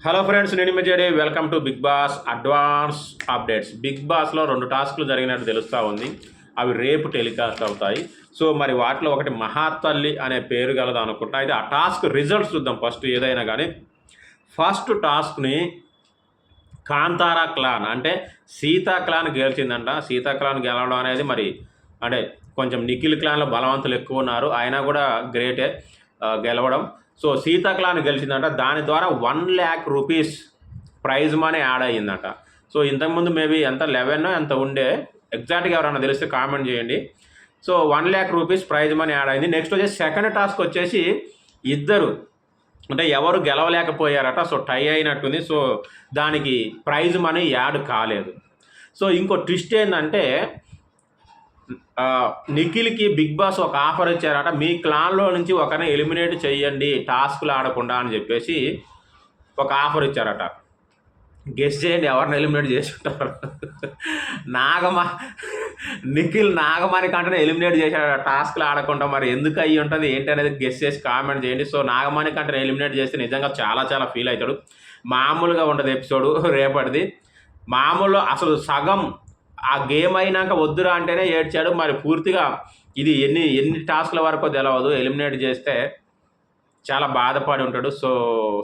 Hello friends, నేను ఇమేజెడే. Welcome to big boss advance updates. Big బాస్లో 2 టాస్క్లు జరిగినట్టు తెలుస్తూ ఉంది. అవి రేపు టెలికాస్ట్ అవుతాయి. సో మరి వాటిలో ఒకటి మహాతల్లి అనే పేరు గలదు అనుకుంటా. అయితే ఆ టాస్క్ రిజల్ట్స్ చూద్దాం ఫస్ట్. ఏదైనా కానీ ఫస్ట్ టాస్క్ని కాంతారా క్లాన్ అంటే సీతా క్లాన్ గెలిచిందంట. సీతా క్లాన్ గెలవడం అనేది మరి అంటే కొంచెం నిఖిల్ క్లాన్లో బలవంతులు ఎక్కువ ఉన్నారు, అయినా కూడా గ్రేటే గెలవడం. సో సీతా క్లాన్ గెలిచిందంట. దాని ద్వారా 1,00,000 రూపీస్ ప్రైజ్ మనీ యాడ్ అయ్యిందట. సో ఇంతకుముందు మేబీ ఎంత 11 ఎంత ఉండే, ఎగ్జాక్ట్గా ఎవరైనా తెలిస్తే కామెంట్ చేయండి. So 1,00,000 rupees prize money add అయింది. నెక్స్ట్ వచ్చేసి సెకండ్ టాస్క్ వచ్చేసి ఇద్దరు అంటే ఎవరు గెలవలేకపోయారట. సో టై అయినట్టుంది. సో దానికి ప్రైజ్ మనీ యాడ్ కాలేదు. సో ఇంకో ట్విస్ట్ ఏంటంటే నిఖిల్కి బిగ్ బాస్ ఒక ఆఫర్ ఇచ్చారట. మీ క్లాన్లో నుంచి ఒకరిని ఎలిమినేట్ చేయండి టాస్క్లు ఆడకుండా అని చెప్పేసి ఒక ఆఫర్ ఇచ్చారట. గెస్ చేయండి ఎవరిని ఎలిమినేట్ చేసి ఉంటారు. నిఖిల్ నాగమణి కంటనే ఎలిమినేట్ చేశాడు టాస్క్లు ఆడకుండా. మరి ఎందుకు అయ్యి ఉంటుంది ఏంటి అనేది గెస్ చేసి కామెంట్ చేయండి. సో నాగమణి కంటనే ఎలిమినేట్ చేస్తే నిజంగా చాలా చాలా ఫీల్ అవుతాడు. మామూలుగా ఉండదు ఎపిసోడు రేపటిది. మామూలు అసలు సగం ఆ గేమ్ అయినాక వద్దురా అంటేనే ఏడ్చాడు. మరి పూర్తిగా ఇది ఎన్ని టాస్క్ల వరకు తెలవదు. ఎలిమినేట్ చేస్తే చాలా బాధపడి ఉంటాడు.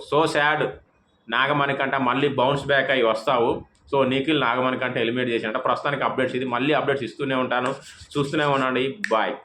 So sad. నాగమణి కంట మళ్ళీ బౌన్స్ బ్యాక్ అయ్యి వస్తావు. సో నిఖిల్ నాగమణి కంటే ఎలిమినేట్ చేసినట్ట. ప్రస్తుతానికి అప్డేట్స్ ఇది. మళ్ళీ అప్డేట్స్ ఇస్తూనే ఉంటాను, చూస్తూనే ఉండండి. బాయ్.